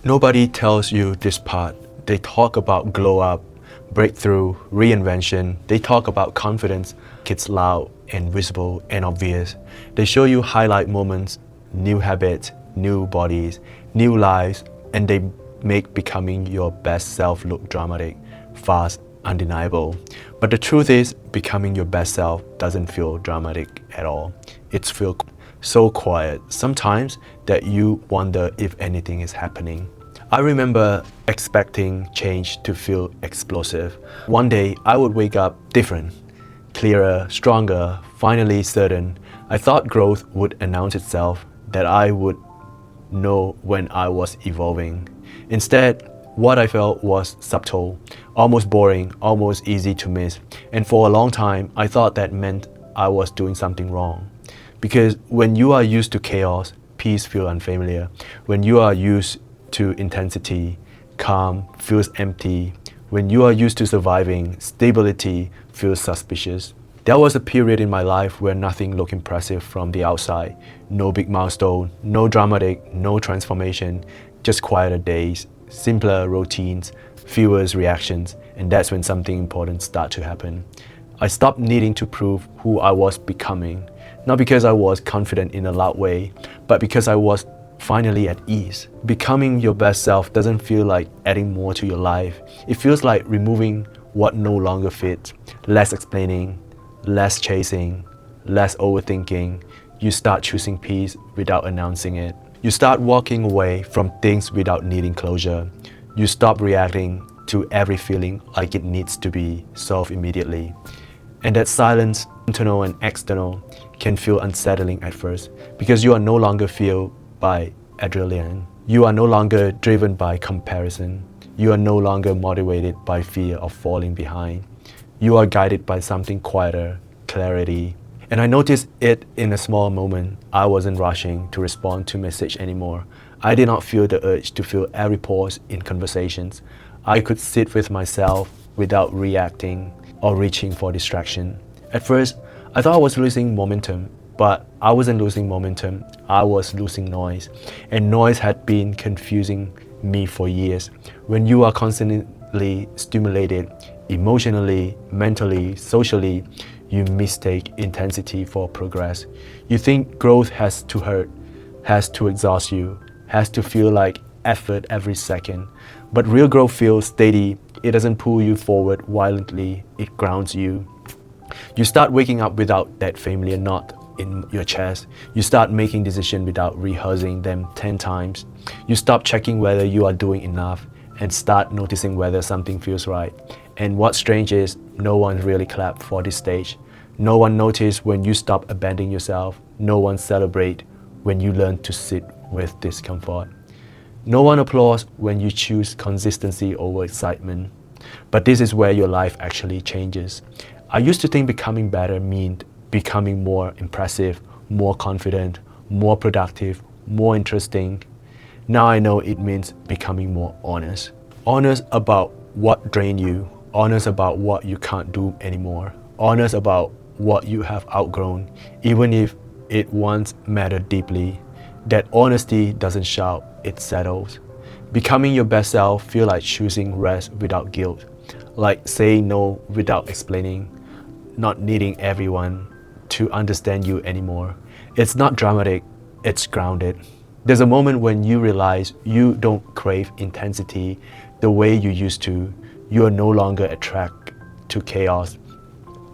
Nobody tells you this part. They talk about glow up, breakthrough, reinvention. They talk about confidence. It's loud and visible and obvious. They show you highlight moments, new habits, new bodies, new lives, and they make becoming your best self look dramatic, fast, undeniable. But the truth is, becoming your best self doesn't feel dramatic at all. It's feel so quiet sometimes that you wonder if anything is happening. I remember expecting change to feel explosive. One day I would wake up different, clearer, stronger, finally certain. I thought growth would announce itself, that I would know when I was evolving. Instead, what I felt was subtle, almost boring, almost easy to miss. And for a long time, I thought that meant I was doing something wrong. Because when you are used to chaos, peace feels unfamiliar. When you are used to intensity, calm feels empty. When you are used to surviving, stability feels suspicious. There was a period in my life where nothing looked impressive from the outside. No big milestone, no dramatic, no transformation, just quieter days, simpler routines, fewer reactions, and that's when something important started to happen. I stopped needing to prove who I was becoming, not because I was confident in a loud way, but because I was finally at ease. Becoming your best self doesn't feel like adding more to your life. It feels like removing what no longer fits, less explaining, less chasing, less overthinking. You start choosing peace without announcing it. You start walking away from things without needing closure. You stop reacting to every feeling like it needs to be solved immediately. And that silence, internal and external, can feel unsettling at first because you are no longer fueled by adrenaline. You are no longer driven by comparison. You are no longer motivated by fear of falling behind. You are guided by something quieter, clarity. And I noticed it in a small moment. I wasn't rushing to respond to message anymore. I did not feel the urge to fill every pause in conversations. I could sit with myself without reacting or reaching for distraction. At first, I thought I was losing momentum, but I wasn't losing momentum. I was losing noise. And noise had been confusing me for years. When you are constantly stimulated, emotionally, mentally, socially, you mistake intensity for progress. You think growth has to hurt, has to exhaust you, has to feel like effort every second. But real growth feels steady. It doesn't pull you forward violently, it grounds you. You start waking up without that familiar knot in your chest. You start making decisions without rehearsing them 10 times. You stop checking whether you are doing enough and start noticing whether something feels right. And what's strange is, no one really clapped for this stage. No one noticed when you stop abandoning yourself. No one celebrates when you learn to sit with discomfort. No one applauds when you choose consistency over excitement. But this is where your life actually changes. I used to think becoming better meant becoming more impressive, more confident, more productive, more interesting. Now I know it means becoming more honest. Honest about what drained you, honest about what you can't do anymore, honest about what you have outgrown, even if it once mattered deeply. That honesty doesn't shout, it settles. Becoming your best self feels like choosing rest without guilt, like saying no without explaining, not needing everyone to understand you anymore. It's not dramatic, it's grounded. There's a moment when you realize you don't crave intensity the way you used to. You are no longer attracted to chaos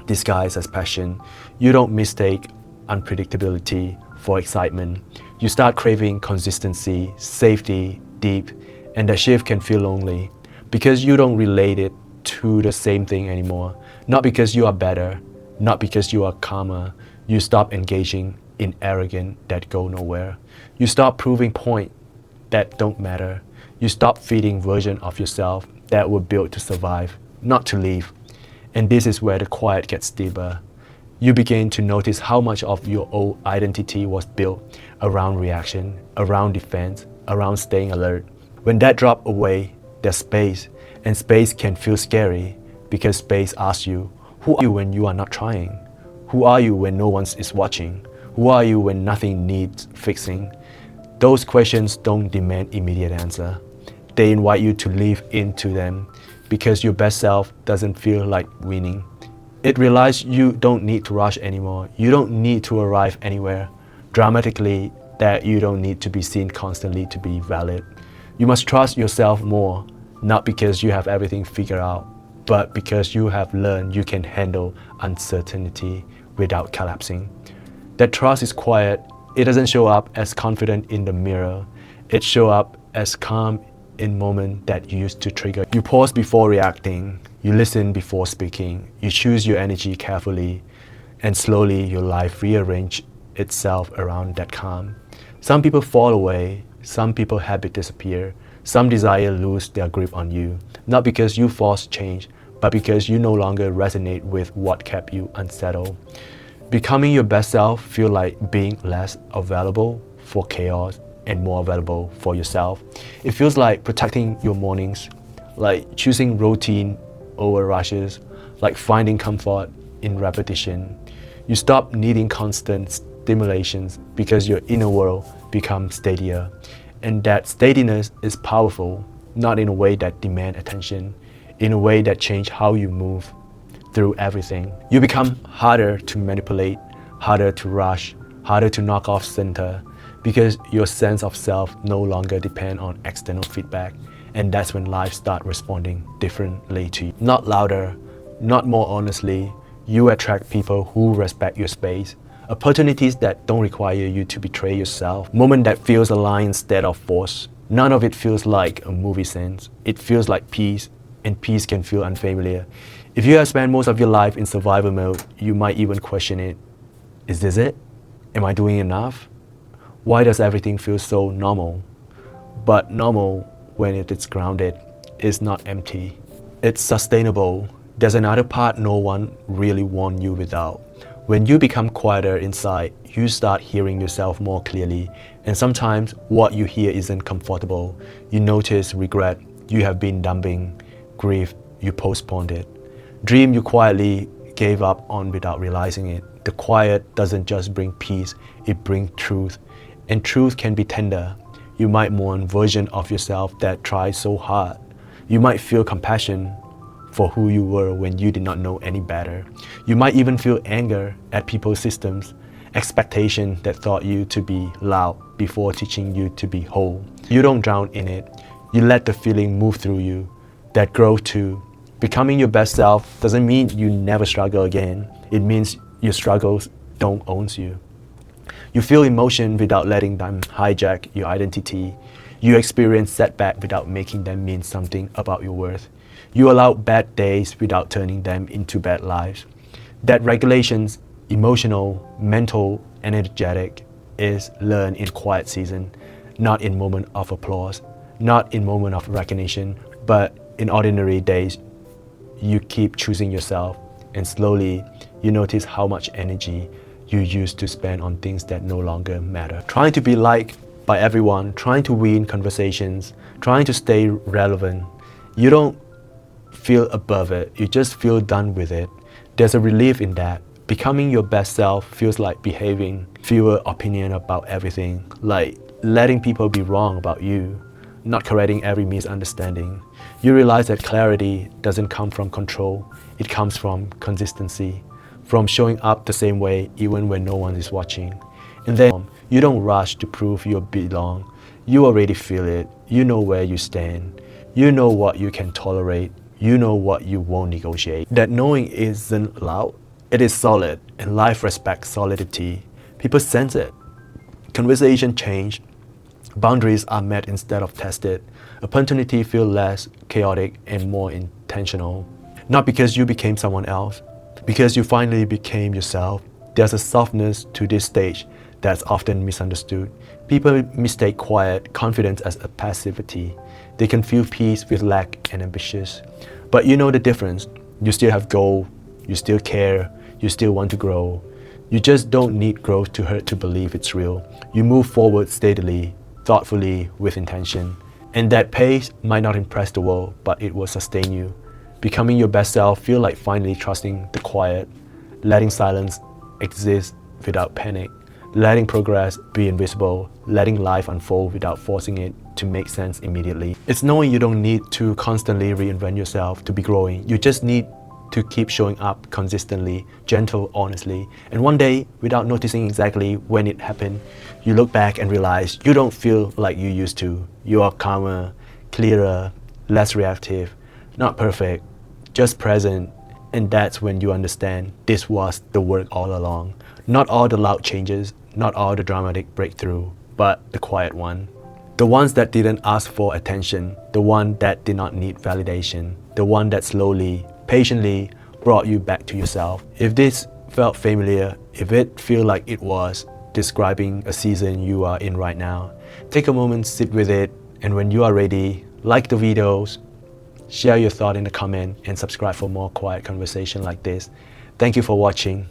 disguised as passion. You don't mistake unpredictability for excitement. You start craving consistency, safety, deep, and that shift can feel lonely because you don't relate it to the same thing anymore. Not because you are better, not because you are calmer. You stop engaging in arrogance that go nowhere. You stop proving points that don't matter. You stop feeding versions of yourself that were built to survive, not to live. And this is where the quiet gets deeper. You begin to notice how much of your old identity was built around reaction, around defense, around staying alert. When that drops away, there's space, and space can feel scary because space asks you, who are you when you are not trying? Who are you when no one is watching? Who are you when nothing needs fixing? Those questions don't demand immediate answer. They invite you to live into them because your best self doesn't feel like winning. It realizes you don't need to rush anymore. You don't need to arrive anywhere dramatically, that you don't need to be seen constantly to be valid. You must trust yourself more, not because you have everything figured out, but because you have learned you can handle uncertainty without collapsing. That trust is quiet. It doesn't show up as confident in the mirror. It shows up as calm in moments that used to trigger. You pause before reacting. You listen before speaking. You choose your energy carefully, and slowly your life rearranges itself around that calm. Some people fall away. Some people habit disappear. Some desire lose their grip on you, not because you force change, but because you no longer resonate with what kept you unsettled. Becoming your best self feels like being less available for chaos and more available for yourself. It feels like protecting your mornings, like choosing routine over rushes, like finding comfort in repetition. You stop needing constant stimulations because your inner world becomes steadier. And that steadiness is powerful, not in a way that demands attention, in a way that changes how you move through everything. You become harder to manipulate, harder to rush, harder to knock off center, because your sense of self no longer depends on external feedback. And that's when life starts responding differently to you. Not louder, not more honestly. You attract people who respect your space, opportunities that don't require you to betray yourself, moment that feels aligned instead of forced. None of it feels like a movie sense. It feels like peace, and peace can feel unfamiliar. If you have spent most of your life in survival mode, you might even question it. Is this it? Am I doing enough? Why does everything feel so normal? But normal, when it is grounded, is not empty. It's sustainable. There's another part no one really warned you without. When you become quieter inside, you start hearing yourself more clearly, and sometimes what you hear isn't comfortable. You notice regret you have been dumping, grief you postponed it, dream you quietly gave up on without realizing it. The quiet doesn't just bring peace, it brings truth, and truth can be tender. You might mourn version of yourself that tried so hard. You might feel compassion for who you were when you did not know any better. You might even feel anger at people's systems, expectation that taught you to be loud before teaching you to be whole. You don't drown in it. You let the feeling move through you. That growth too. Becoming your best self doesn't mean you never struggle again. It means your struggles don't own you. You feel emotion without letting them hijack your identity. You experience setback without making them mean something about your worth. You allow bad days without turning them into bad lives. That regulations, emotional, mental, and energetic, is learned in quiet season, not in moment of applause, not in moment of recognition, but in ordinary days. You keep choosing yourself, and slowly you notice how much energy you used to spend on things that no longer matter. Trying to be liked by everyone, trying to win conversations, trying to stay relevant. You don't feel above it, you just feel done with it. There's a relief in that. Becoming your best self feels like behaving fewer opinion about everything, like letting people be wrong about you, not correcting every misunderstanding. You realize that clarity doesn't come from control, it comes from consistency, from showing up the same way even when no one is watching. And then you don't rush to prove you belong. You already feel it. You know where you stand. You know what you can tolerate. You know what you won't negotiate. That knowing isn't loud. It is solid, and life respects solidity. People sense it. Conversation change. Boundaries are met instead of tested. Opportunity feel less chaotic and more intentional. Not because you became someone else, because you finally became yourself. There's a softness to this stage that's often misunderstood. People mistake quiet confidence as a passivity. They confuse peace with lack and ambitious. But you know the difference. You still have goal, you still care, you still want to grow. You just don't need growth to hurt to believe it's real. You move forward steadily, thoughtfully, with intention. And that pace might not impress the world, but it will sustain you. Becoming your best self feel like finally trusting the quiet, letting silence exist without panic, letting progress be invisible, letting life unfold without forcing it to make sense immediately. It's knowing you don't need to constantly reinvent yourself to be growing. You just need to keep showing up consistently, gentle, honestly. And one day, without noticing exactly when it happened, you look back and realize you don't feel like you used to. You are calmer, clearer, less reactive, not perfect, just present. And that's when you understand this was the work all along. Not all the loud changes, not all the dramatic breakthrough, but the quiet one. The ones that didn't ask for attention, the one that did not need validation, the one that slowly, patiently brought you back to yourself. If this felt familiar, if it felt like it was describing a season you are in right now, take a moment, sit with it, and when you are ready, like the videos, share your thought in the comment, and subscribe for more quiet conversation like this. Thank you for watching.